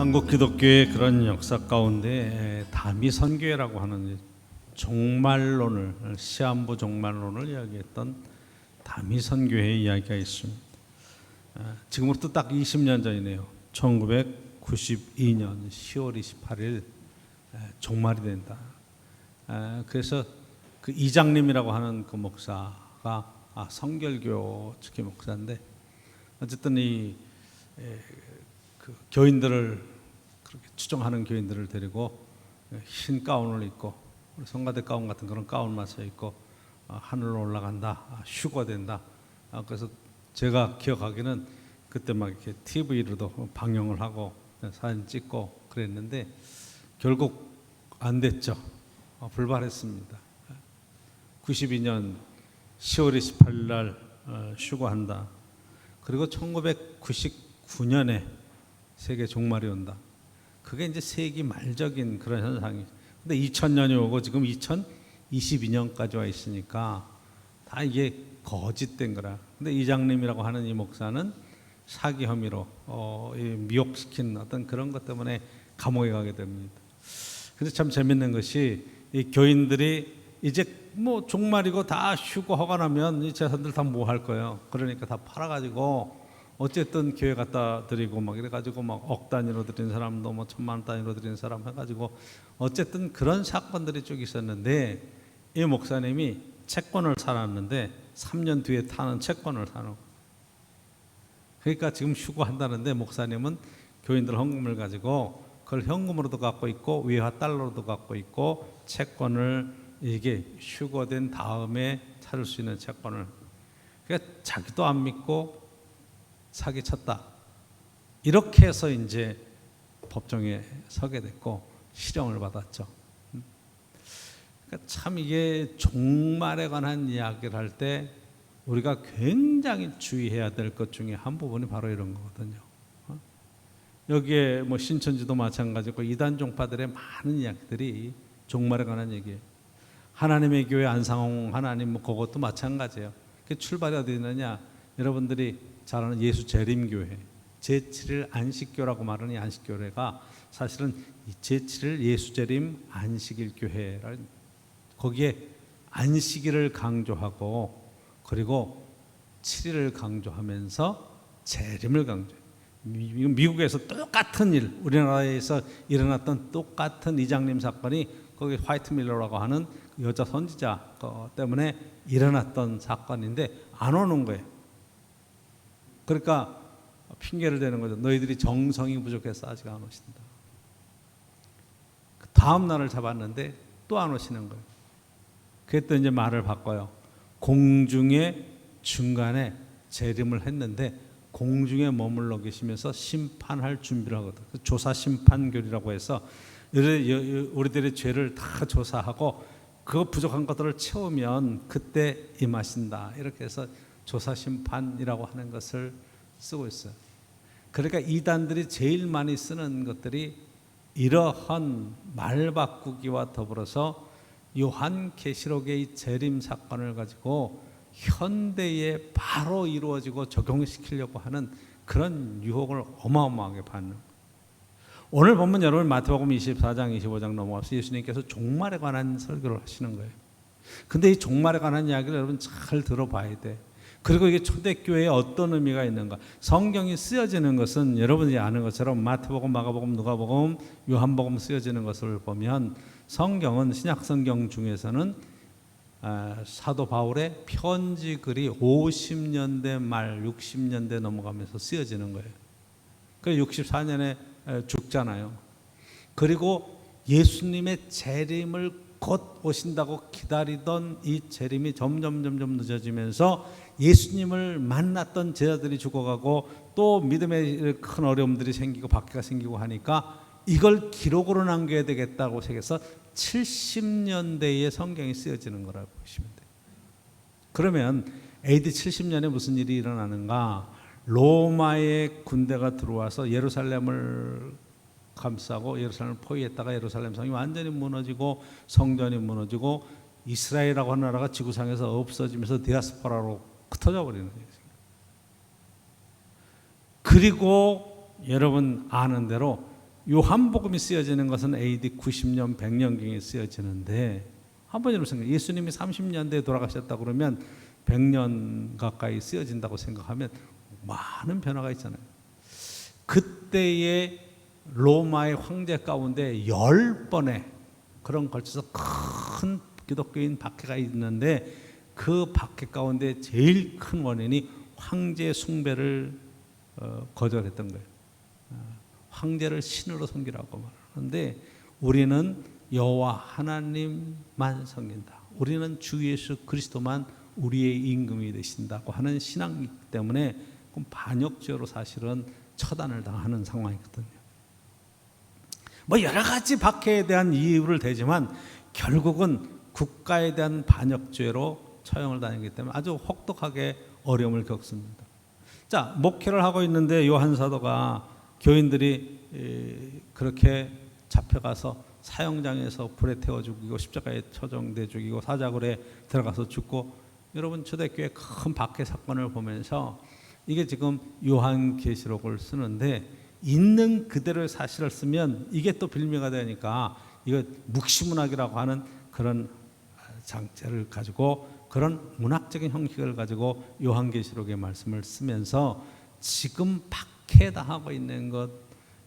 한국 기독교의 그런 역사 가운데 다미선교회라고 하는 종말론을 시한부 종말론을 이야기했던 다미선교회의 이야기가 있습니다. 지금부터 딱 20년 전이네요. 1992년 10월 28일 종말이 된다. 그래서 그 이장님이라고 하는 그 목사가 성결교 측의 목사인데 어쨌든 그 교인들을 그렇게 추종하는 교인들을 데리고 흰 가운을 입고 성가대 가운 같은 그런 가운만 써 입고 하늘로 올라간다, 휴거된다. 그래서 제가 기억하기는 그때 막 이렇게 TV로도 방영을 하고 사진 찍고 그랬는데 결국 안 됐죠. 불발했습니다. 92년 10월 28일 날 휴거한다. 그리고 1999년에 세계 종말이 온다. 그게 이제 세기 말적인 그런 현상이. 근데 2000년이 오고 지금 2022년까지 와 있으니까 다 이게 거짓된 거라. 근데 이장님이라고 하는 이 목사는 사기 혐의로 미혹시킨 어떤 그런 것 때문에 감옥에 가게 됩니다. 근데 참 재밌는 것이 이 교인들이 이제 뭐 종말이고 다 휴고 허가 나면 이 재산들 다 뭐 할 거예요. 그러니까 다 팔아가지고 어쨌든 교회 갖다 드리고 막 이래가지고 막 억 단위로 드린 사람도 뭐 1000만 원 단위로 드린 사람 해가지고 어쨌든 그런 사건들이 쭉 있었는데 이 목사님이 채권을 사놨는데 3년 뒤에 타는 채권을 사놓고 그러니까 지금 휴고한다는데 목사님은 교인들 헌금을 가지고 그걸 현금으로도 갖고 있고 외화 달러로도 갖고 있고 채권을 이게 휴거된 다음에 찾을 수 있는 채권을 그러니까 자기도 안 믿고 사기쳤다. 이렇게 해서 이제 법정에 서게 됐고 실형을 받았죠. 그러니까 참 이게 종말에 관한 이야기를 할 때 우리가 굉장히 주의해야 될 것 중에 한 부분이 바로 이런 거거든요. 여기에 뭐 신천지도 마찬가지고 이단 종파들의 많은 이야기들이 종말에 관한 얘기예요. 하나님의 교회 안상홍 하나님 뭐 그것도 마찬가지예요. 그 출발이 어디 있느냐? 여러분들이 잘 아는 예수 재림교회 제7일 안식교라고 말하는 이 안식교회가 사실은 제7일 예수 재림 안식일 교회라는 거기에 안식일을 강조하고 그리고 7일을 강조하면서 재림을 강조해요. 미국에서 똑같은 일, 우리나라에서 일어났던 똑같은 이장님 사건이 거기 화이트 밀러라고 하는 여자 선지자 때문에 일어났던 사건인데 안 오는 거예요. 그러니까 핑계를 대는 거죠. 너희들이 정성이 부족해서 아직 안 오신다. 그 다음 날을 잡았는데 또 안 오시는 거예요. 그랬더니 이제 말을 바꿔요. 공중에 중간에 재림을 했는데 공중에 머물러 계시면서 심판할 준비를 하거든. 조사 심판교리라고 해서 우리들의 죄를 다 조사하고 그 부족한 것들을 채우면 그때 임하신다. 이렇게 해서 조사 심판이라고 하는 것을 쓰고 있어요. 그러니까 이단들이 제일 많이 쓰는 것들이 이러한 말 바꾸기와 더불어서 요한계시록의 이 재림 사건을 가지고 현대에 바로 이루어지고 적용시키려고 하는 그런 유혹을 어마어마하게 받는 거예요. 오늘 보면 여러분 마태복음 24장 25장 넘어가서 예수님께서 종말에 관한 설교를 하시는 거예요. 근데 이 종말에 관한 이야기를 여러분 잘 들어봐야 돼. 그리고 이게 초대교회에 어떤 의미가 있는가. 성경이 쓰여지는 것은 여러분이 아는 것처럼 마태복음, 마가복음, 누가복음, 요한복음 쓰여지는 것을 보면 성경은 신약성경 중에서는 사도 바울의 편지 글이 50년대 말 60년대 넘어가면서 쓰여지는 거예요. 그 64년에 죽잖아요. 그리고 예수님의 재림을 곧 오신다고 기다리던 이 재림이 점점 늦어지면서 예수님을 만났던 제자들이 죽어가고 또 믿음에 큰 어려움들이 생기고 박해가 생기고 하니까 이걸 기록으로 남겨야 되겠다고 생각해서 70년대에 성경이 쓰여지는 거라고 보시면 돼요. 그러면 AD 70년에 무슨 일이 일어나는가? 로마의 군대가 들어와서 예루살렘을 감싸고 예루살렘을 포위했다가 예루살렘 성이 완전히 무너지고 성전이 무너지고 이스라엘이라고 하는 나라가 지구상에서 없어지면서 디아스포라로 흩어져 버리는 거예요. 그리고 여러분 아는 대로 요한복음이 쓰여지는 것은 AD 90년, 100년경에 쓰여지는데 한번 여러분 생각해요. 예수님이 30년대에 돌아가셨다 그러면 100년 가까이 쓰여진다고 생각하면 많은 변화가 있잖아요. 그때의 로마의 황제 가운데 10번의 그런 걸쳐서 큰 기독교인 박해가 있는데 그 박해 가운데 제일 큰 원인이 황제 숭배를 거절했던 거예요. 황제를 신으로 섬기라고 말하는데 우리는 여호와 하나님만 섬긴다. 우리는 주 예수 그리스도만 우리의 임금이 되신다고 하는 신앙이기 때문에 반역죄로 사실은 처단을 당하는 상황이거든요. 뭐 여러 가지 박해에 대한 이유를 대지만 결국은 국가에 대한 반역죄로 처형을 당하기 때문에 아주 혹독하게 어려움을 겪습니다. 자, 목회를 하고 있는데 요한 사도가 교인들이 그렇게 잡혀가서 사형장에서 불에 태워 죽이고 십자가에 처형돼 죽이고 사자굴에 들어가서 죽고, 여러분 초대교회 큰 박해 사건을 보면서 이게 지금 요한계시록을 쓰는데 있는 그대로의 사실을 쓰면 이게 또 빌미가 되니까 이거 묵시문학이라고 하는 그런 장치를 가지고 그런 문학적인 형식을 가지고 요한계시록의 말씀을 쓰면서 지금 박해당하고 있는 것,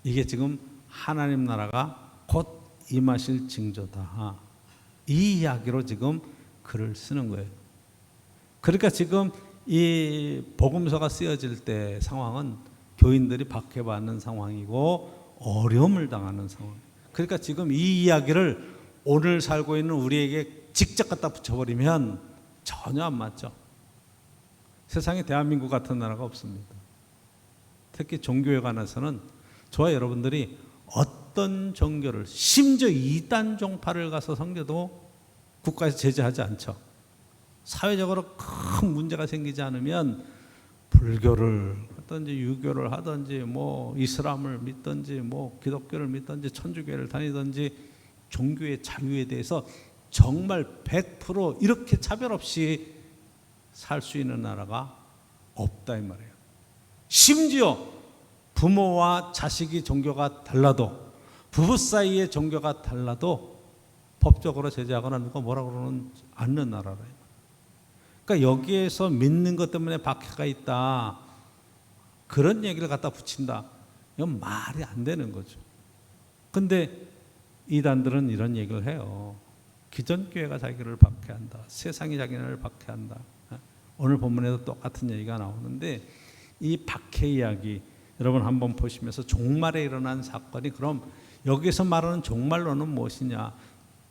이게 지금 하나님 나라가 곧 임하실 징조다, 이 이야기로 지금 글을 쓰는 거예요. 그러니까 지금 이 복음서가 쓰여질 때 상황은 교인들이 박해받는 상황이고 어려움을 당하는 상황. 그러니까 지금 이 이야기를 오늘 살고 있는 우리에게 직접 갖다 붙여버리면 전혀 안 맞죠. 세상에 대한민국 같은 나라가 없습니다. 특히 종교에 관해서는 저와 여러분들이 어떤 종교를, 심지어 이단 종파를 가서 섬겨도 국가에서 제재하지 않죠. 사회적으로 큰 문제가 생기지 않으면 불교를 하든지 유교를 하든지 뭐 이슬람을 믿든지 뭐 기독교를 믿든지 천주교를 다니든지 종교의 자유에 대해서 정말 100% 이렇게 차별 없이 살 수 있는 나라가 없다 이 말이에요. 심지어 부모와 자식이 종교가 달라도, 부부 사이의 종교가 달라도 법적으로 제재하거나 누가 뭐라고 그러는 않는 나라라. 그러니까 여기에서 믿는 것 때문에 박해가 있다, 그런 얘기를 갖다 붙인다, 이건 말이 안 되는 거죠. 근데 이단들은 이런 얘기를 해요. 기존 교회가 자기를 박해한다, 세상이 자기를 박해한다. 오늘 본문에도 똑같은 얘기가 나오는데 이 박해 이야기 여러분 한번 보시면서 종말에 일어난 사건이, 그럼 여기서 말하는 종말론은 무엇이냐?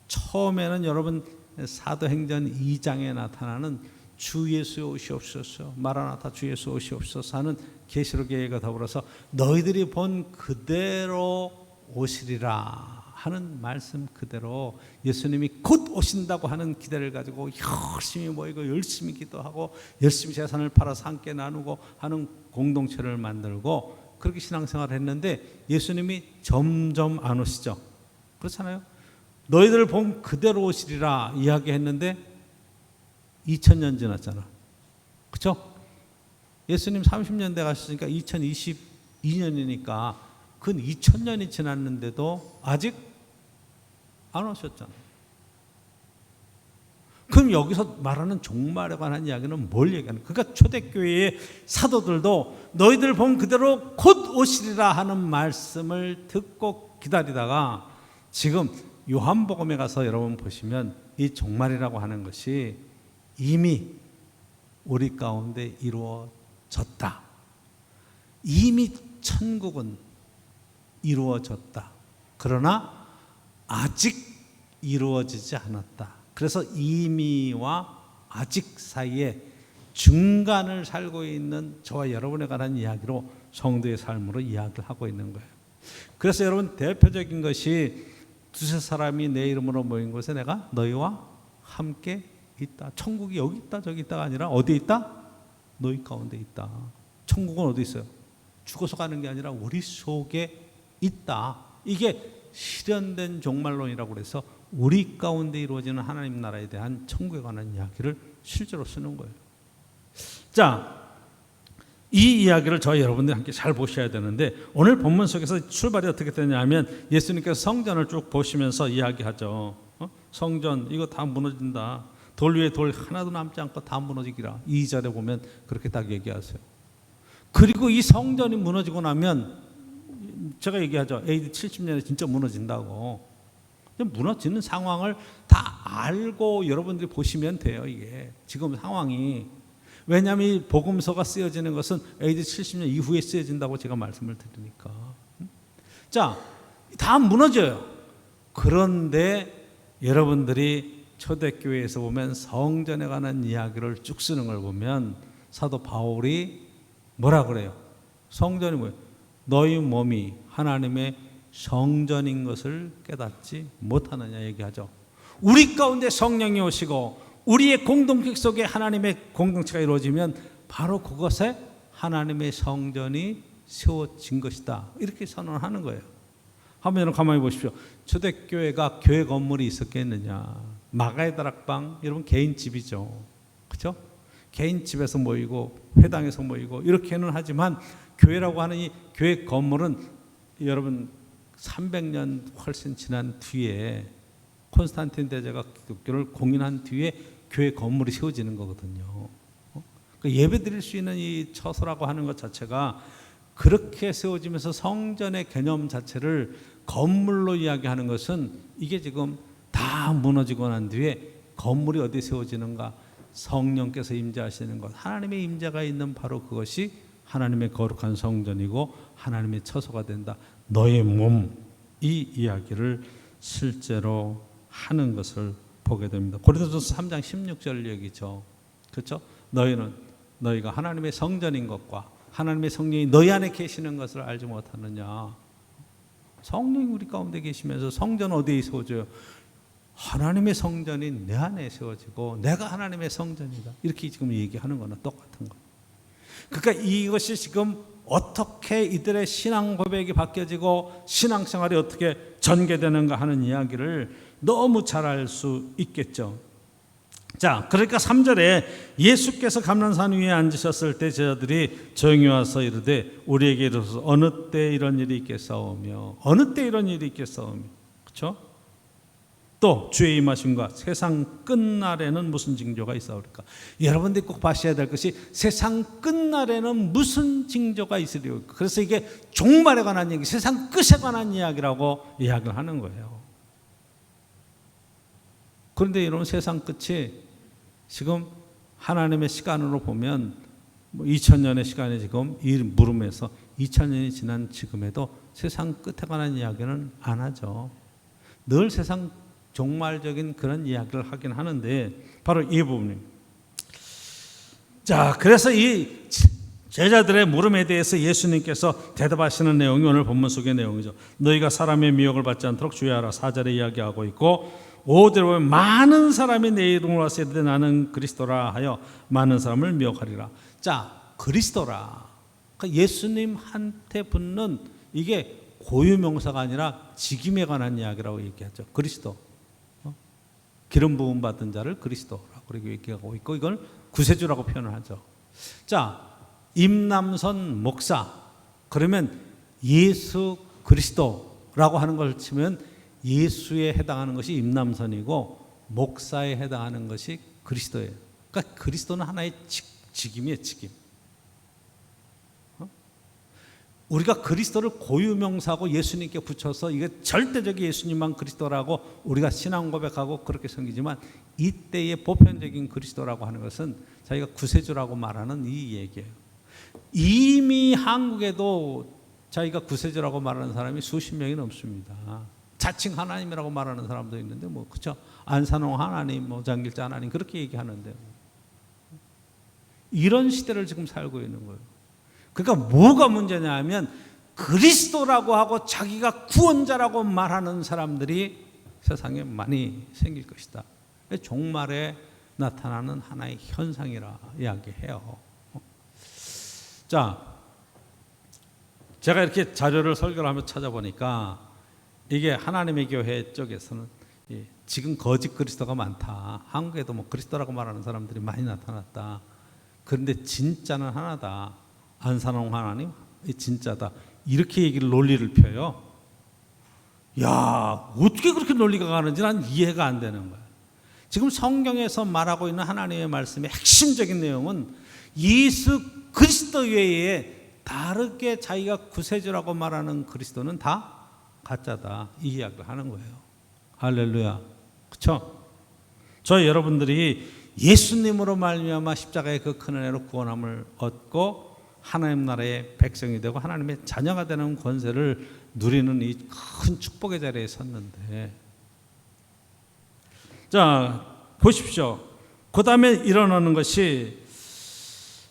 처음에는 여러분 사도행전 2장에 나타나는 주 예수 오시옵소서, 마라나타 주 예수 오시옵소서 하는 계시록 예가 더불어서 너희들이 본 그대로 오시리라 하는 말씀 그대로 예수님이 곧 오신다고 하는 기대를 가지고 열심히 모이고 열심히 기도하고 열심히 재산을 팔아서 함께 나누고 하는 공동체를 만들고 그렇게 신앙생활을 했는데 예수님이 점점 안 오시죠. 그렇잖아요. 너희들 본 그대로 오시리라 이야기했는데 2000년 지났잖아. 그렇죠? 예수님 30년대 가셨으니까 2022년이니까 그 2000년이 지났는데도 아직 안 오셨잖아. 그럼 여기서 말하는 종말에 관한 이야기는 뭘 얘기하는 거야? 그러니까 초대교회의 사도들도 너희들 본 그대로 곧 오시리라 하는 말씀을 듣고 기다리다가 지금 요한복음에 가서 여러분 보시면 이 종말이라고 하는 것이 이미 우리 가운데 이루어졌다. 이미 천국은 이루어졌다. 그러나 아직 이루어지지 않았다. 그래서 이미와 아직 사이에 중간을 살고 있는 저와 여러분에 관한 이야기로 성도의 삶으로 이야기를 하고 있는 거예요. 그래서 여러분 대표적인 것이 두세 사람이 내 이름으로 모인 곳에 내가 너희와 함께 있다. 천국이 여기 있다 저기 있다가 아니라 어디 있다? 너희 가운데 있다. 천국은 어디 있어요? 죽어서 가는 게 아니라 우리 속에 있다. 이게 실현된 종말론이라고 그래서 우리 가운데 이루어지는 하나님 나라에 대한 천국에 관한 이야기를 실제로 쓰는 거예요. 자, 이 이야기를 저와 여러분들이 함께 잘 보셔야 되는데, 오늘 본문 속에서 출발이 어떻게 되냐면 예수님께서 성전을 쭉 보시면서 이야기하죠. 성전 이거 다 무너진다. 돌 위에 돌 하나도 남지 않고 다 무너지기라. 2절에 보면 그렇게 딱 얘기하세요. 그리고 이 성전이 무너지고 나면 제가 얘기하죠. AD 70년에 진짜 무너진다고. 무너지는 상황을 다 알고 여러분들이 보시면 돼요. 이게 지금 상황이. 왜냐하면 이 복음서가 쓰여지는 것은 AD 70년 이후에 쓰여진다고 제가 말씀을 드리니까. 자, 다 무너져요. 그런데 여러분들이 초대교회에서 보면 성전에 관한 이야기를 쭉 쓰는 걸 보면 사도 바울이 뭐라 그래요? 성전이 뭐예요? 너희 몸이 하나님의 성전인 것을 깨닫지 못하느냐 얘기하죠. 우리 가운데 성령이 오시고 우리의 공동체 속에 하나님의 공동체가 이루어지면 바로 그것에 하나님의 성전이 세워진 것이다. 이렇게 선언하는 거예요. 한번 여러분 가만히 보십시오. 초대교회가 교회 건물이 있었겠느냐. 마가의 다락방, 여러분 개인 집이죠. 그렇죠? 개인 집에서 모이고 회당에서 모이고 이렇게는 하지만 교회라고 하는 이 교회 건물은 여러분 300년 훨씬 지난 뒤에 콘스탄틴 대제가 기독교를 공인한 뒤에 교회 건물이 세워지는 거거든요. 그러니까 예배 드릴 수 있는 이 처소라고 하는 것 자체가 그렇게 세워지면서 성전의 개념 자체를 건물로 이야기하는 것은 이게 지금 다 무너지고 난 뒤에 건물이 어디 세워지는가? 성령께서 임재하시는 것, 하나님의 임재가 있는 바로 그것이 하나님의 거룩한 성전이고 하나님의 처소가 된다. 너의 몸, 이 이야기를 실제로 하는 것을 보게 됩니다. 고린도전서 3장 16절 얘기죠. 그렇죠? 너희가 하나님의 성전인 것과 하나님의 성령이 너희 안에 계시는 것을 알지 못하느냐. 성령이 우리 가운데 계시면서 성전 어디에 세워져요? 하나님의 성전이 내 안에 세워지고 내가 하나님의 성전이다. 이렇게 지금 얘기하는 거나 똑같은 거예요. 그러니까 이것이 지금 어떻게 이들의 신앙 고백이 바뀌어지고 신앙생활이 어떻게 전개되는가 하는 이야기를 너무 잘 알 수 있겠죠. 자, 그러니까 3절에 예수께서 감람산 위에 앉으셨을 때 제자들이 조용히 와서 이르되 우리에게 이르소서 어느 때 이런 일이 있겠사오며, 어느 때 이런 일이 있겠사오며, 그렇죠? 또 주의 임하심과 세상 끝날에는 무슨 징조가 있사오리까? 여러분들이 꼭 봐셔야 될 것이 세상 끝날에는 무슨 징조가 있으리요. 그래서 이게 종말에 관한 얘기, 세상 끝에 관한 이야기라고 이야기를 하는 거예요. 그런데 여러분 세상 끝이 지금 하나님의 시간으로 보면 2000년의 시간이 지금 이 물음에서 2000년이 지난 지금에도 세상 끝에 관한 이야기는 안 하죠. 늘 세상 종말적인 그런 이야기를 하긴 하는데 바로 이 부분입니다. 자, 그래서 이 제자들의 물음에 대해서 예수님께서 대답하시는 내용이 오늘 본문 속의 내용이죠. 너희가 사람의 미혹을 받지 않도록 주의하라. 4절에 이야기하고 있고 5절에 보면 많은 사람이 내 이름으로 와서 이르되 나는 그리스도라 하여 많은 사람을 미혹하리라. 자, 그리스도라. 그러니까 예수님한테 붙는 이게 고유명사가 아니라 직임에 관한 이야기라고 얘기하죠. 그리스도. 기름 부음 받은 자를 그리스도라고 그렇게 얘기하고 있고 이걸 구세주라고 표현을 하죠. 자, 임남선 목사. 그러면 예수 그리스도라고 하는 걸 치면 예수에 해당하는 것이 임남선이고 목사에 해당하는 것이 그리스도예요. 그러니까 그리스도는 하나의 직임이에요, 직임. 우리가 그리스도를 고유명사하고 예수님께 붙여서 이게 절대적인 예수님만 그리스도라고 우리가 신앙 고백하고 그렇게 섬기지만 이때의 보편적인 그리스도라고 하는 것은 자기가 구세주라고 말하는 이 얘기예요. 이미 한국에도 자기가 구세주라고 말하는 사람이 수십 명이 넘습니다. 자칭 하나님이라고 말하는 사람도 있는데 뭐 그렇죠? 안산홍 하나님, 뭐 장길자 하나님 그렇게 얘기하는데 이런 시대를 지금 살고 있는 거예요. 그러니까 뭐가 문제냐 하면 그리스도라고 하고 자기가 구원자라고 말하는 사람들이 세상에 많이 생길 것이다. 종말에 나타나는 하나의 현상이라 이야기해요. 자, 제가 이렇게 자료를 설교를 하며 찾아보니까 이게 하나님의 교회 쪽에서는 지금 거짓 그리스도가 많다. 한국에도 뭐 그리스도라고 말하는 사람들이 많이 나타났다. 그런데 진짜는 하나다. 안산홍 하나님 진짜다. 이렇게 얘기를 논리를 펴요. 야, 어떻게 그렇게 논리가 가는지 난 이해가 안 되는 거야. 지금 성경에서 말하고 있는 하나님의 말씀의 핵심적인 내용은 예수 그리스도 외에 다르게 자기가 구세주라고 말하는 그리스도는 다 가짜다, 이 이야기를 하는 거예요. 할렐루야. 그렇죠? 저 여러분들이 예수님으로 말미암아 십자가의 그 큰 은혜로 구원함을 얻고 하나님 나라의 백성이 되고 하나님의 자녀가 되는 권세를 누리는 이 큰 축복의 자리에 섰는데, 자 보십시오. 그 다음에 일어나는 것이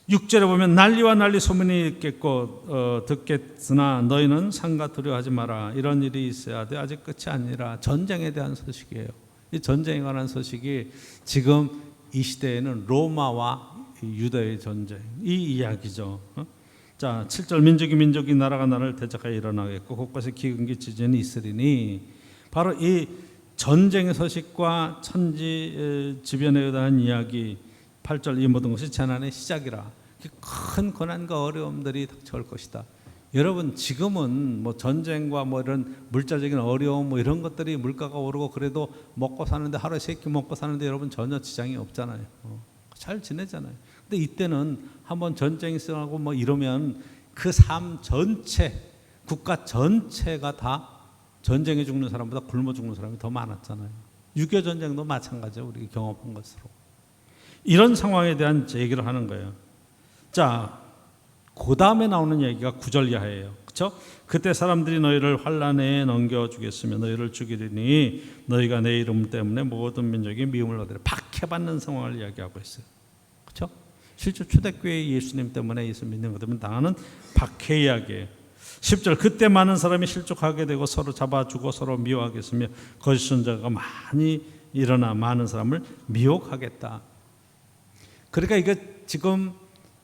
6절에 보면 난리와 난리 소문이 있겠고 듣겠으나 너희는 상가 두려워하지 마라. 이런 일이 있어야 돼. 아직 끝이 아니라 전쟁에 대한 소식이에요. 이 전쟁에 관한 소식이 지금 이 시대에는 로마와 유다의 전쟁, 이 이야기죠. 자 7절 민족이 나라가 나라를 대적하여 일어나겠고 곳곳에 기근기 지진이 있으리니, 바로 이 전쟁의 소식과 천지 지변에 대한 이야기. 8절 이 모든 것이 재난의 시작이라. 큰 고난과 어려움들이 닥쳐올 것이다. 여러분 지금은 뭐 전쟁과 뭐 이런 물자적인 어려움 뭐 이런 것들이 물가가 오르고 그래도 먹고 사는데 하루에 3끼 먹고 사는데 여러분 전혀 지장이 없잖아요. 잘 지내잖아요. 근데 이때는 한번 전쟁이 시작하고 뭐 이러면 그 삶 전체, 국가 전체가 다 전쟁에 죽는 사람보다 굶어 죽는 사람이 더 많았잖아요. 6.25 전쟁도 마찬가지예요. 우리가 경험한 것으로. 이런 상황에 대한 얘기를 하는 거예요. 자, 그 다음에 나오는 얘기가 9절 이하예요. 그렇죠? 그때 사람들이 너희를 환난에 넘겨주겠으며 너희를 죽이리니 너희가 내 이름 때문에 모든 민족이 미움을 얻으리라. 박해받는 상황을 이야기하고 있어요. 그렇죠? 실제 초대교회 예수님 때문에 예수 믿는 것 때문에 당하는 박해 이야기예요. 10절 그때 많은 사람이 실족하게 되고 서로 잡아주고 서로 미워하겠으며 거짓 선자가 많이 일어나 많은 사람을 미혹하겠다. 그러니까 이게 지금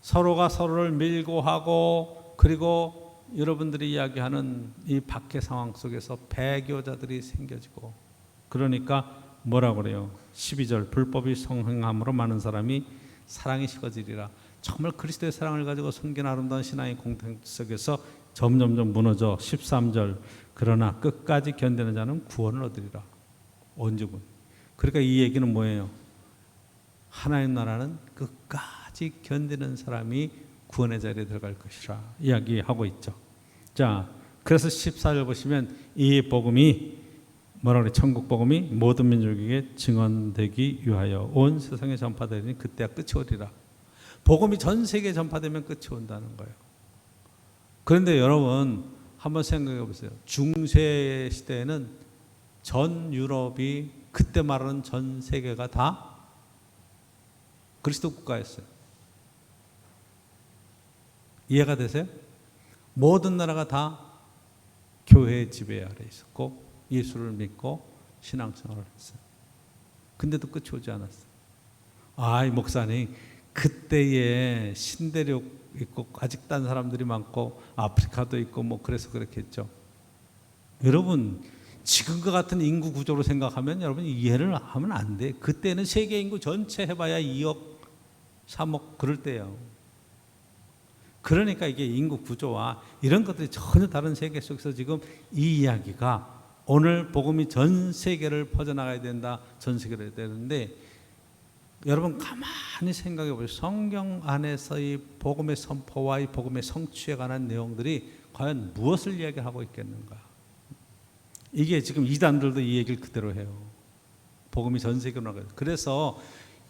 서로가 서로를 밀고 하고, 그리고 여러분들이 이야기하는 이 박해 상황 속에서 배교자들이 생겨지고, 그러니까 뭐라고 그래요? 12절 불법이 성행함으로 많은 사람이 사랑이 식어지리라. 정말 그리스도의 사랑을 가지고 섬긴 아름다운 신앙의 공동 속에서 점점점 무너져. 13절 그러나 끝까지 견디는 자는 구원을 얻으리라. 언제군? 그러니까 이 얘기는 뭐예요? 하나님 나라는 끝까지 견디는 사람이 구원의 자리에 들어갈 것이라 이야기하고 있죠. 자, 그래서 14절 보시면 이 복음이 뭐라 그래? 천국 복음이 모든 민족에게 증언되기 위하여 온 세상에 전파되니 그때가 끝이 오리라. 복음이 전 세계에 전파되면 끝이 온다는 거예요. 그런데 여러분 한번 생각해 보세요. 중세 시대에는 전 유럽이, 그때 말하는 전 세계가 다 그리스도 국가였어요. 이해가 되세요? 모든 나라가 다 교회의 지배 아래 있었고 예수를 믿고 신앙생활을 했어요. 근데도 끝이 오지 않았어요. 아, 이 목사님 그때에 신대륙 있고 아직 딴 사람들이 많고 아프리카도 있고 뭐 그래서 그렇겠죠. 여러분 지금과 같은 인구 구조로 생각하면 여러분 이해를 하면 안 돼. 그때는 세계 인구 전체 해봐야 2억 3억 그럴 때예요. 그러니까 이게 인구 구조와 이런 것들이 전혀 다른 세계 속에서 지금 이 이야기가 오늘 복음이 전 세계를 퍼져나가야 된다. 전 세계를 해야 되는데 여러분 가만히 생각해 보세요. 성경 안에서 이 복음의 선포와 이 복음의 성취에 관한 내용들이 과연 무엇을 이야기하고 있겠는가? 이게 지금 이단들도 이 얘기를 그대로 해요. 복음이 전 세계로 나가요. 그래서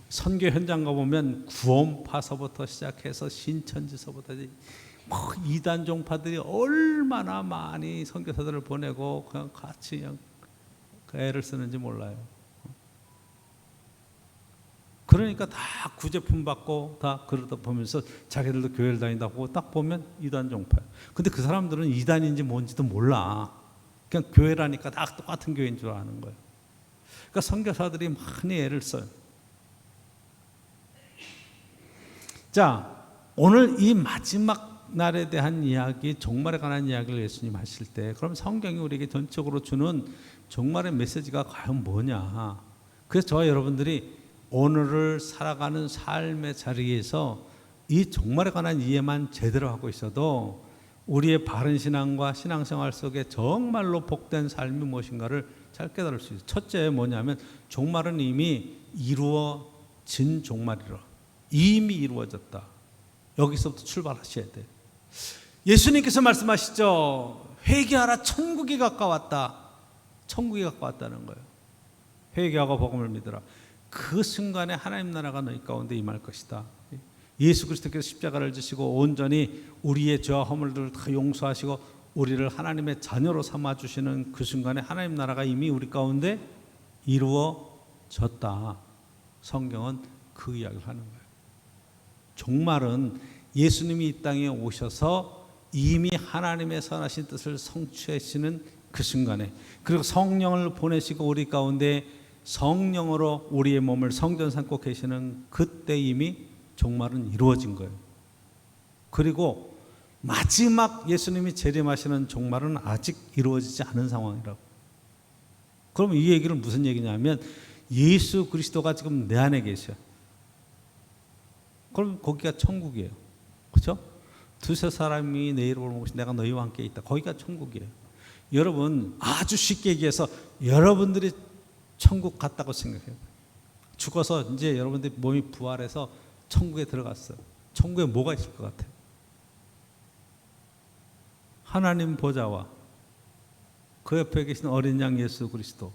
선교 현장 가보면 구원파서부터 시작해서 신천지서부터 이단 종파들이 얼마나 많이 선교사들을 보내고 그냥 같이 그냥 애를 쓰는지 몰라요. 그러니까 다 구제품 받고 다 그러다 보면서 자기들도 교회를 다닌다고 딱 보면 이단 종파예요. 근데 그 사람들은 이단인지 뭔지도 몰라. 그냥 교회라니까 다 똑같은 교회인 줄 아는 거예요. 그러니까 선교사들이 많이 애를 써요. 자, 오늘 이 마지막 날에 대한 이야기, 종말에 관한 이야기를 예수님 하실 때, 그럼 성경이 우리에게 전적으로 주는 종말의 메시지가 과연 뭐냐? 그래서 저와 여러분들이 오늘을 살아가는 삶의 자리에서 이 종말에 관한 이해만 제대로 하고 있어도 우리의 바른 신앙과 신앙생활 속에 정말로 복된 삶이 무엇인가를 잘 깨달을 수 있어요. 첫째 뭐냐면 종말은 이미 이루어진 종말이라. 이미 이루어졌다. 여기서부터 출발하셔야 돼요. 예수님께서 말씀하시죠. 회개하라, 천국이 가까웠다. 천국이 가까웠다는 거예요. 회개하고 복음을 믿으라. 그 순간에 하나님 나라가 너희 가운데 임할 것이다. 예수 그리스도께서 십자가를 지시고 온전히 우리의 죄와 허물들을 다 용서하시고 우리를 하나님의 자녀로 삼아주시는 그 순간에 하나님 나라가 이미 우리 가운데 이루어졌다. 성경은 그 이야기를 하는 거예요. 종말은 예수님이 이 땅에 오셔서 이미 하나님의 선하신 뜻을 성취하시는 그 순간에, 그리고 성령을 보내시고 우리 가운데 성령으로 우리의 몸을 성전 삼고 계시는 그때 이미 종말은 이루어진 거예요. 그리고 마지막 예수님이 재림하시는 종말은 아직 이루어지지 않은 상황이라고. 그럼 이 얘기는 무슨 얘기냐면 예수 그리스도가 지금 내 안에 계셔. 그럼 거기가 천국이에요. 그렇죠? 두세 사람이 내 이름을 모시 내가 너희와 함께 있다. 거기가 천국이에요. 여러분 아주 쉽게 얘기해서 여러분들이 천국 갔다고 생각해요. 죽어서 이제 여러분들 몸이 부활해서 천국에 들어갔어요. 천국에 뭐가 있을 것 같아요? 하나님 보좌와 그 옆에 계신 어린 양 예수 그리스도,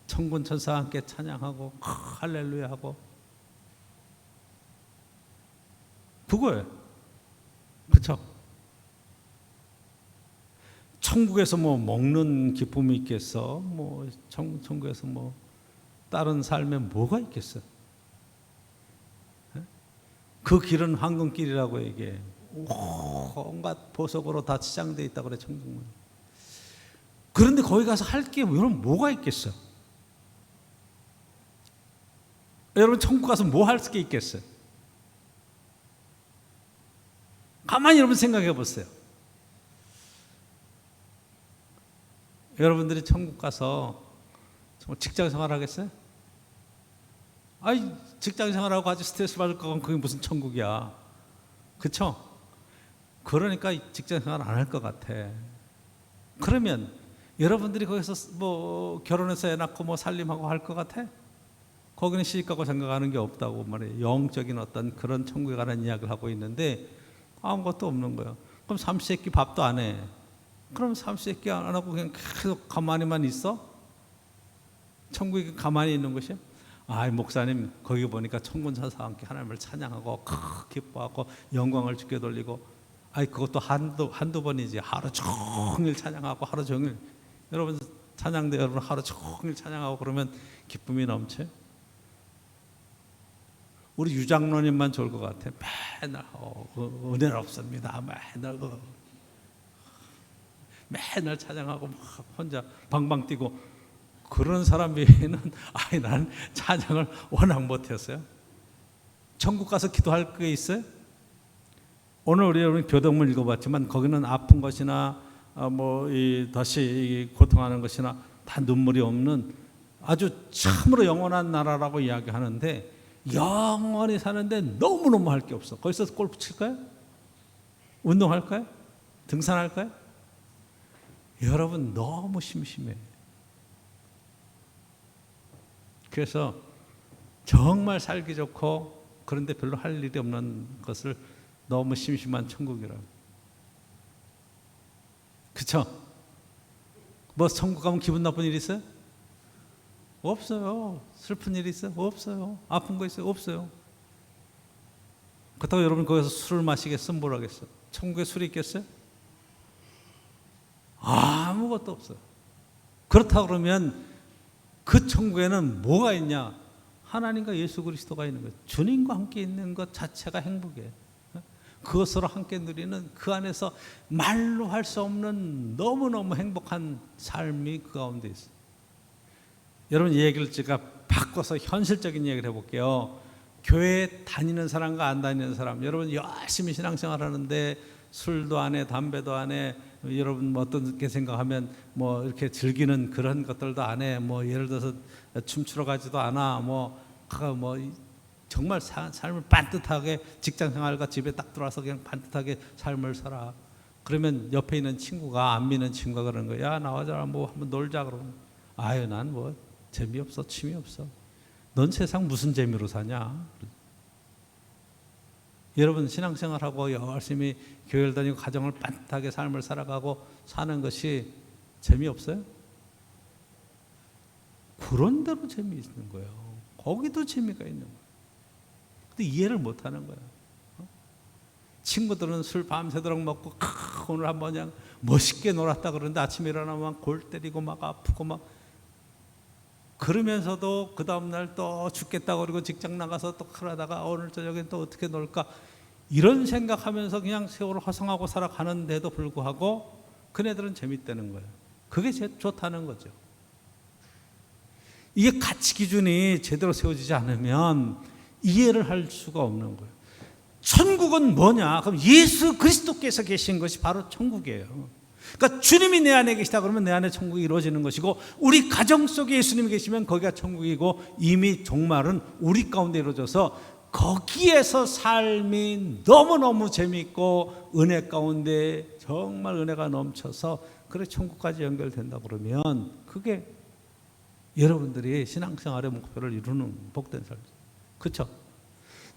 천군 천사와 함께 찬양하고 할렐루야 하고, 그거예요. 그렇죠? 천국에서 뭐 먹는 기쁨이 있겠어? 뭐 천국에서 뭐 다른 삶에 뭐가 있겠어? 그 길은 황금길이라고 얘기해. 온갖 보석으로 다 치장되어 있다고 그래, 천국은. 그런데 거기 가서 할 게 여러분 뭐가 있겠어? 여러분 천국 가서 뭐 할 게 있겠어요? 가만히 여러분 생각해 보세요. 여러분들이 천국 가서 정말 직장 생활 하겠어요? 아이, 직장 생활하고 아주 스트레스 받을 거면 그게 무슨 천국이야. 그렇죠? 그러니까 직장 생활 안 할 것 같아. 그러면 여러분들이 거기서 뭐 결혼해서 애 낳고 뭐 살림하고 할 것 같아? 거기는 시집가고 생각하는 게 없다고 말이에요. 영적인 어떤 그런 천국에 관한 이야기를 하고 있는데 아무것도 없는 거예요. 그럼 삼시세끼 밥도 안 해. 그럼 삼시세끼 안 하고 그냥 계속 가만히만 있어? 천국에 가만히 있는 것이야? 아, 목사님 거기 보니까 천군 천사와 함께 하나님을 찬양하고 기뻐하고 영광을 주께 돌리고, 아이 그것도 한두 번이지. 하루 종일 찬양하고 하루 종일, 여러분 찬양대 여러분 하루 종일 찬양하고 그러면 기쁨이 넘쳐요? 우리 유장로님만 좋을 것 같아. 맨날 은혜는 없습니다. 맨날 찬양하고 막 혼자 방방 뛰고, 그런 사람 외에는 아이 나는 찬양을 워낙 못했어요. 천국 가서 기도할 게 있어요? 오늘 우리 여러분 교동문 읽어봤지만 거기는 아픈 것이나 다시 고통하는 것이나 다 눈물이 없는 아주 참으로 영원한 나라라고 이야기하는데, 영원히 사는데 너무너무 할 게 없어. 거기서 골프 칠까요? 운동할까요? 등산할까요? 여러분 너무 심심해. 그래서 정말 살기 좋고 그런데 별로 할 일이 없는 것을 너무 심심한 천국이라고. 그렇죠? 뭐 천국 가면 기분 나쁜 일 있어요? 없어요. 슬픈 일 있어요? 없어요. 아픈 거 있어요? 없어요. 그렇다고 여러분 거기서 술을 마시겠어? 뭘 하겠어? 천국에 술이 있겠어요? 아무것도 없어요. 그렇다고 그러면 그 천국에는 뭐가 있냐? 하나님과 예수 그리스도가 있는 거예요. 주님과 함께 있는 것 자체가 행복이에요. 그것으로 함께 누리는 그 안에서 말로 할 수 없는 너무너무 행복한 삶이 그 가운데 있어요. 여러분 이 얘기를 제가 바꿔서 현실적인 얘기를 해볼게요. 교회 다니는 사람과 안 다니는 사람, 여러분 열심히 신앙생활 하는데 술도 안 해, 담배도 안 해, 여러분 뭐 어떻게 생각하면 뭐 이렇게 즐기는 그런 것들도 안 해, 뭐 예를 들어서 춤추러 가지도 않아, 정말 삶을 반듯하게 직장생활과 집에 딱 들어와서 그냥 반듯하게 삶을 살아. 그러면 옆에 있는 친구가 안 믿는 친구가 그러는 거야. 야, 나와줘라. 뭐 한번 놀자. 그러면 아유, 난 뭐 재미없어. 취미 없어. 넌 세상 무슨 재미로 사냐? 여러분 신앙생활하고 열심히 교회를 다니고 가정을 반듯하게 삶을 살아가고 사는 것이 재미없어요? 그런 대로 재미있는 거예요. 거기도 재미가 있는 거예요. 근데 이해를 못하는 거예요. 친구들은 술 밤새도록 먹고 오늘 한번 그냥 멋있게 놀았다 그러는데 아침에 일어나면 골 때리고 막 아프고 막 그러면서도 그 다음날 또 죽겠다고 그러고 직장 나가서 또 그러다가 오늘 저녁엔 또 어떻게 놀까 이런 생각하면서 그냥 세월을 허송하고 살아가는데도 불구하고 그네들은 재밌다는 거예요. 그게 좋다는 거죠. 이게 가치 기준이 제대로 세워지지 않으면 이해를 할 수가 없는 거예요. 천국은 뭐냐? 그럼 예수 그리스도께서 계신 것이 바로 천국이에요. 그러니까 주님이 내 안에 계시다 그러면 내 안에 천국이 이루어지는 것이고 우리 가정 속에 예수님이 계시면 거기가 천국이고 이미 종말은 우리 가운데 이루어져서 거기에서 삶이 너무너무 재미있고 은혜 가운데 정말 은혜가 넘쳐서 그래 천국까지 연결된다 그러면 그게 여러분들이 신앙생활의 목표를 이루는 복된 삶이죠. 그렇죠?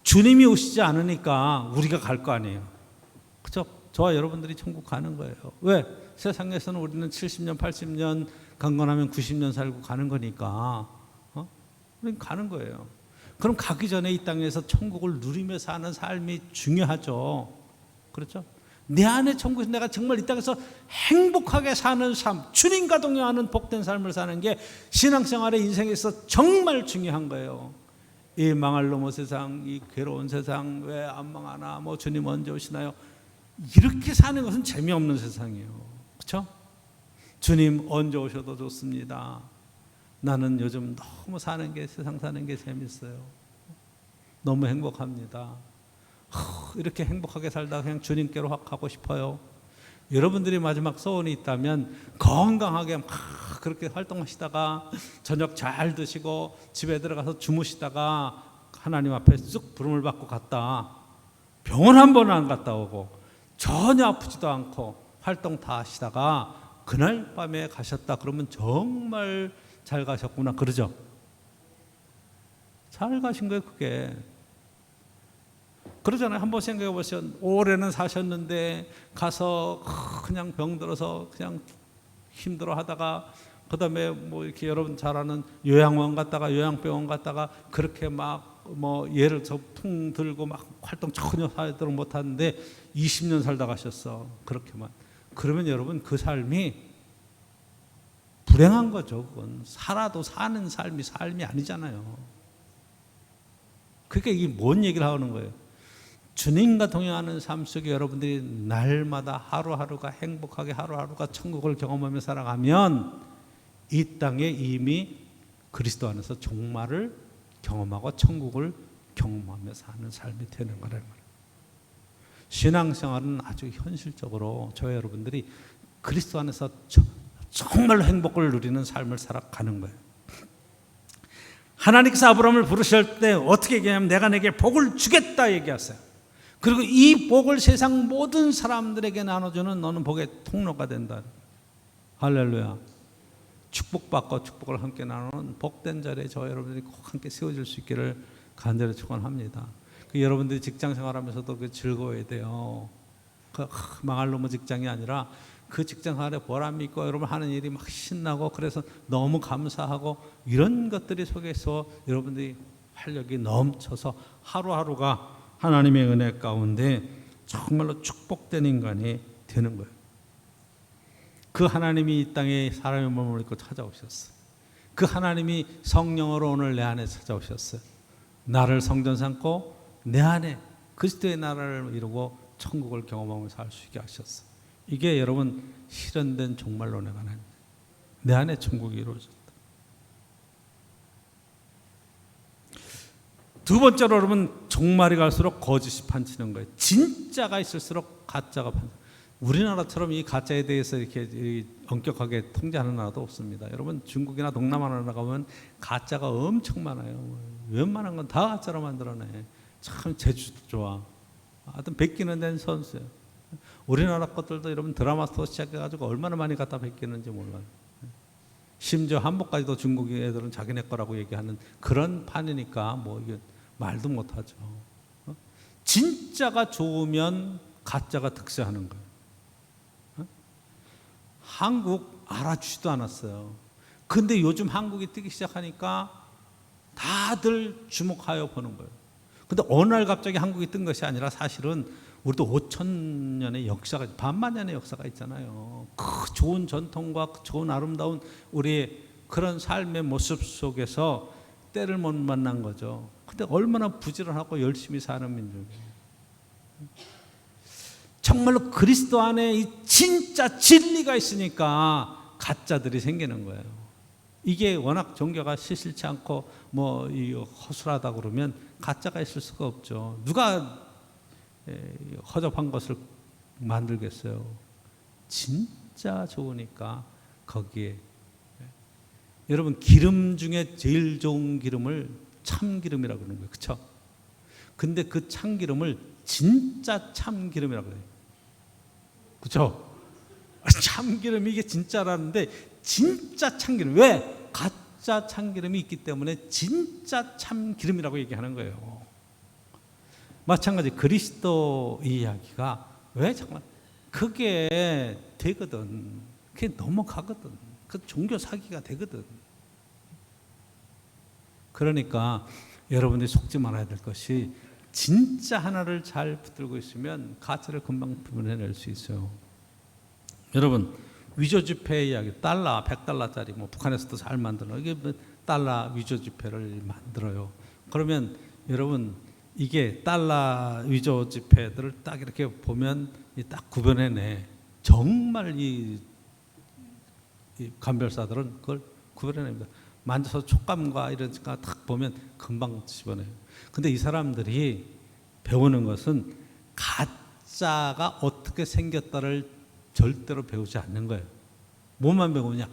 주님이 오시지 않으니까 우리가 갈 거 아니에요. 그렇죠? 저와 여러분들이 천국 가는 거예요. 왜? 세상에서는 우리는 70년, 80년 강건하면 90년 살고 가는 거니까 우리는 가는 거예요. 그럼 가기 전에 이 땅에서 천국을 누리며 사는 삶이 중요하죠. 그렇죠? 내 안에 천국에서 내가 정말 이 땅에서 행복하게 사는 삶, 주님과 동행하는 복된 삶을 사는 게 신앙생활의 인생에서 정말 중요한 거예요. 이 망할 놈의 세상, 이 괴로운 세상 왜 안 망하나, 뭐 주님 언제 오시나요? 이렇게 사는 것은 재미없는 세상이에요. 그렇죠? 주님 언제 오셔도 좋습니다. 나는 요즘 너무 사는 게 세상 사는 게 재밌어요. 너무 행복합니다. 이렇게 행복하게 살다가 그냥 주님께로 확 가고 싶어요. 여러분들이 마지막 소원이 있다면 건강하게 막 그렇게 활동하시다가 저녁 잘 드시고 집에 들어가서 주무시다가 하나님 앞에 쑥 부름을 받고 갔다. 병원 한 번은 안 갔다 오고 전혀 아프지도 않고 활동 다 하시다가 그날 밤에 가셨다 그러면 정말 잘 가셨구나 그러죠. 잘 가신 거예요 그게. 그러잖아요. 한번 생각해 보시면 오래는 사셨는데 가서 그냥 병들어서 그냥 힘들어 하다가 그 다음에 뭐 이렇게 여러분 잘 아는 요양원 갔다가 요양병원 갔다가 그렇게 막 뭐 예를 들어 풍 들고 막 활동 전혀 하도록 못하는데 20년 살다 가셨어. 그렇게만. 그러면 여러분 그 삶이 불행한 거죠. 그건 살아도 사는 삶이 아니잖아요. 그러니까 이게 뭔 얘기를 하는 거예요. 주님과 동행하는 삶 속에 여러분들이 날마다 하루하루가 행복하게 하루하루가 천국을 경험하며 살아가면 이 땅에 이미 그리스도 안에서 종말을 경험하고 천국을 경험하며 사는 삶이 되는 거라는 거예요. 신앙생활은 아주 현실적으로 저와 여러분들이 그리스도 안에서 정말로 행복을 누리는 삶을 살아가는 거예요. 하나님께서 아브라함을 부르실 때 어떻게 얘기하냐면 내가 내게 복을 주겠다 얘기하세요. 그리고 이 복을 세상 모든 사람들에게 나눠주는 너는 복의 통로가 된다. 할렐루야. 축복받고 축복을 함께 나누는 복된 자리에 저와 여러분들이 꼭 함께 세워질 수 있기를 간절히 축원합니다. 여러분들이 직장 생활하면서도 즐거워야 돼요. 망할 놈의 직장이 아니라 그 직장 생활에 보람이 있고 여러분 하는 일이 막 신나고 그래서 너무 감사하고 이런 것들이 속에서 여러분들이 활력이 넘쳐서 하루하루가 하나님의 은혜 가운데 정말로 축복된 인간이 되는 거예요. 그 하나님이 이 땅에 사람의 몸을 입고 찾아오셨어요. 그 하나님이 성령으로 오늘 내 안에 찾아오셨어요. 나를 성전 삼고 내 안에 그리스도의 나라를 이루고 천국을 경험하며 살 수 있게 하셨어요. 이게 여러분 실현된 종말론의 하나님. 내 안에 천국이 이루어졌다. 두 번째로 여러분 종말이 갈수록 거짓이 판치는 거예요. 진짜가 있을수록 가짜가 판치. 우리나라처럼 이 가짜에 대해서 이렇게 엄격하게 통제하는 나라도 없습니다. 여러분 중국이나 동남아 나라 가면 가짜가 엄청 많아요. 웬만한 건 다 가짜로 만들어내. 참 재주도 좋아. 하여튼 베끼는 데는 선수예요. 우리나라 것들도 여러분 드라마부터 시작해가지고 얼마나 많이 갖다 베끼는지 몰라요. 심지어 한복까지도 중국 애들은 자기네 거라고 얘기하는 그런 판이니까 뭐 이게 말도 못하죠. 진짜가 좋으면 가짜가 득세하는 거예요. 한국 알아주지도 않았어요. 근데 요즘 한국이 뜨기 시작하니까 다들 주목하여 보는 거예요. 근데 어느 날 갑자기 한국이 뜬 것이 아니라 사실은 우리도 5,000년의 역사가, 반만년의 역사가 있잖아요. 그 좋은 전통과 그 좋은 아름다운 우리의 그런 삶의 모습 속에서 때를 못 만난 거죠. 근데 얼마나 부지런하고 열심히 사는 민족이에요. 정말로 그리스도 안에 이 진짜 진리가 있으니까 가짜들이 생기는 거예요. 이게 워낙 종교가 시실치 않고 뭐 허술하다 그러면 가짜가 있을 수가 없죠. 누가 허접한 것을 만들겠어요. 진짜 좋으니까 거기에 여러분 기름 중에 제일 좋은 기름을 참기름이라고 그러는 거예요. 그렇죠? 근데 그 참기름을 진짜 참기름이라고 그래요. 그렇죠? 참기름 이게 진짜라는데 진짜 참기름. 왜? 가짜 참기름이 있기 때문에 진짜 참기름이라고 얘기하는 거예요. 마찬가지 그리스도 이야기가 왜 정말 그게 되거든. 그게 넘어가거든. 그 종교 사기가 되거든. 그러니까 여러분들이 속지 말아야 될 것이 진짜 하나를 잘 붙들고 있으면 가짜를 금방 구분해낼 수 있어요. 여러분 위조 지폐 이야기, 달러, 100달러짜리 뭐 북한에서도 잘 만들어. 이게 달러 위조 지폐를 만들어요. 그러면 여러분 이게 달러 위조 지폐들을 딱 이렇게 보면 딱 구별해내. 정말 이 감별사들은 그걸 구별해냅니다. 만져서 촉감과 이런 거 딱 보면 금방 집어내요. 근데 이 사람들이 배우는 것은 가짜가 어떻게 생겼다를 절대로 배우지 않는 거예요. 뭐만 배우냐?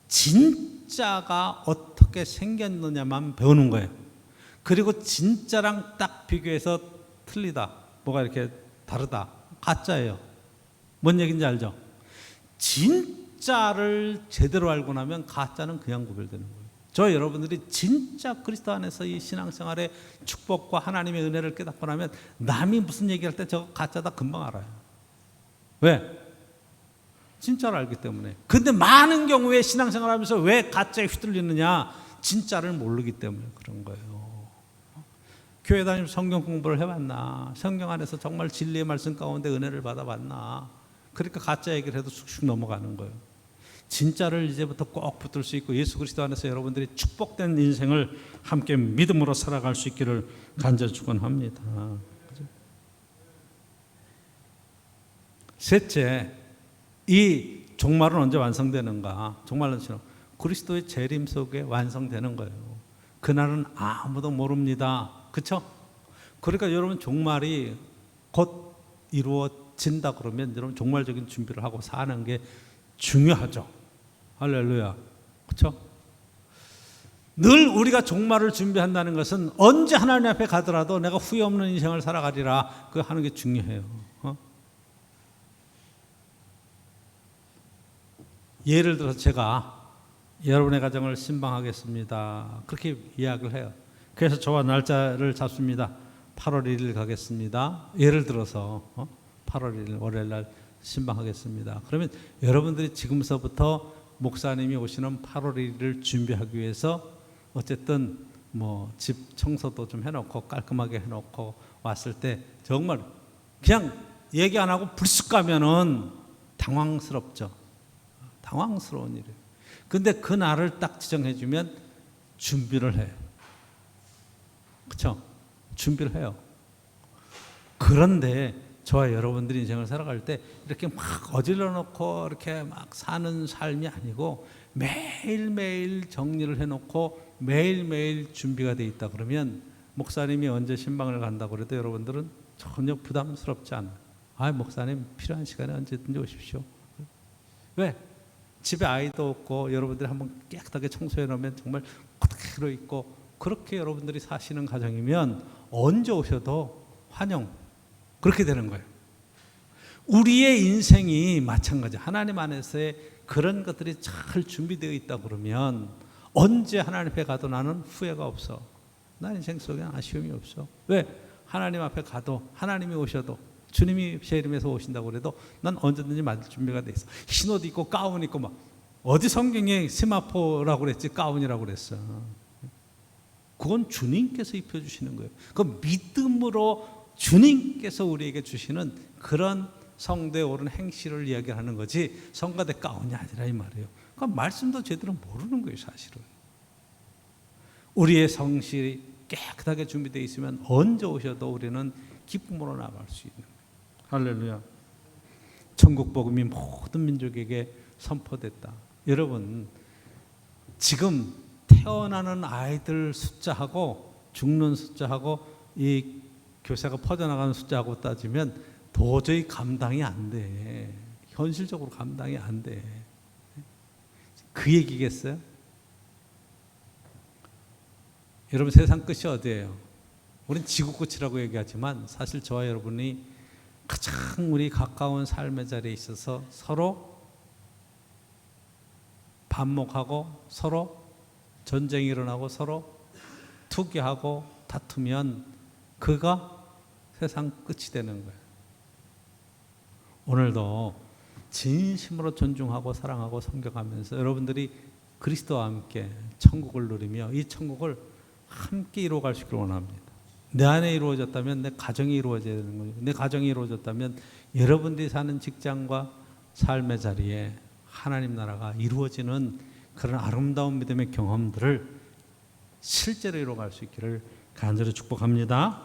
진짜가 어떻게 생겼느냐만 배우는 거예요. 그리고 진짜랑 딱 비교해서 틀리다. 뭐가 이렇게 다르다. 가짜예요. 뭔 얘기인지 알죠? 진짜를 제대로 알고 나면 가짜는 그냥 구별되는 거예요. 저 여러분들이 진짜 그리스도 안에서 이 신앙생활의 축복과 하나님의 은혜를 깨닫고 나면 남이 무슨 얘기할 때 저거 가짜다 금방 알아요. 왜? 진짜를 알기 때문에. 근데 많은 경우에 신앙생활하면서 왜 가짜에 휘둘리느냐? 진짜를 모르기 때문에 그런 거예요. 교회 다니면서 성경 공부를 해봤나? 성경 안에서 정말 진리의 말씀 가운데 은혜를 받아봤나? 그러니까 가짜 얘기를 해도 쑥쑥 넘어가는 거예요. 진짜를 이제부터 꼭 붙들 수 있고 예수 그리스도 안에서 여러분들이 축복된 인생을 함께 믿음으로 살아갈 수 있기를 간절히 축원합니다. 셋째, 이 종말은 언제 완성되는가? 종말은 그리스도의 재림 속에 완성되는 거예요. 그날은 아무도 모릅니다. 그렇죠? 그러니까 여러분 종말이 곧 이루어진다 그러면 여러분 종말적인 준비를 하고 사는 게 중요하죠. 할렐루야. 그렇죠? 늘 우리가 종말을 준비한다는 것은 언제 하나님 앞에 가더라도 내가 후회 없는 인생을 살아가리라 그거 하는 게 중요해요. 예를 들어서 제가 여러분의 가정을 신방하겠습니다. 그렇게 이야기를 해요. 그래서 저와 날짜를 잡습니다. 8월 1일 가겠습니다. 예를 들어서 8월 1일 월요일 날 신방하겠습니다. 그러면 여러분들이 지금서부터 목사님이 오시는 8월 1일을 준비하기 위해서 어쨌든 뭐 집 청소도 좀 해놓고 깔끔하게 해놓고 왔을 때 정말 그냥 얘기 안 하고 불쑥 가면은 당황스럽죠. 당황스러운 일이에요. 근데 그 날을 딱 지정해주면 준비를 해요. 그렇죠? 준비를 해요. 그런데 저와 여러분들이 인생을 살아갈 때 이렇게 막 어질러 놓고 이렇게 막 사는 삶이 아니고 매일매일 정리를 해놓고 매일매일 준비가 돼 있다 그러면 목사님이 언제 신방을 간다고 그래도 여러분들은 전혀 부담스럽지 않아요. 목사님 필요한 시간에 언제든지 오십시오. 왜? 집에 아이도 없고 여러분들이 한번 깨끗하게 청소해 놓으면 정말 그대로 있고 그렇게 여러분들이 사시는 가정이면 언제 오셔도 환영. 그렇게 되는 거예요. 우리의 인생이 마찬가지. 하나님 안에서의 그런 것들이 잘 준비되어 있다 그러면 언제 하나님 앞에 가도 나는 후회가 없어. 나 인생 속에 아쉬움이 없어. 왜? 하나님 앞에 가도 하나님이 오셔도 주님이 제 이름에서 오신다고 그래도 난 언제든지 맞을 준비가 돼 있어. 흰 옷 입고 가운 입고 막 어디 성경에 세마포라고 그랬지 가운이라고 그랬어. 그건 주님께서 입혀주시는 거예요. 그 믿음으로 주님께서 우리에게 주시는 그런 성도에 오른 행실을 이야기하는 거지 성가대 가운이 아니라 이 말이에요. 그러니까 말씀도 제대로 모르는 거예요 사실은. 우리의 성실이 깨끗하게 준비되어 있으면 언제 오셔도 우리는 기쁨으로 나갈 수 있는 거예요. 할렐루야. 천국 복음이 모든 민족에게 선포됐다. 여러분 지금 태어나는 아이들 숫자하고 죽는 숫자하고 이 교세가 퍼져나가는 숫자하고 따지면 도저히 감당이 안 돼. 현실적으로 감당이 안 돼. 그 얘기겠어요? 여러분 세상 끝이 어디예요? 우린 지구 끝이라고 얘기하지만 사실 저와 여러분이 가장 우리 가까운 삶의 자리에 있어서 서로 반목하고 서로 전쟁이 일어나고 서로 투기하고 다투면 그가 세상 끝이 되는 거예요. 오늘도 진심으로 존중하고 사랑하고 섬겨가면서 여러분들이 그리스도와 함께 천국을 누리며 이 천국을 함께 이루어갈 수 있기를 원합니다. 내 안에 이루어졌다면 내 가정이 이루어져야 되는 거죠. 내 가정이 이루어졌다면 여러분들이 사는 직장과 삶의 자리에 하나님 나라가 이루어지는 그런 아름다운 믿음의 경험들을 실제로 이루어갈 수 있기를 간절히 축복합니다.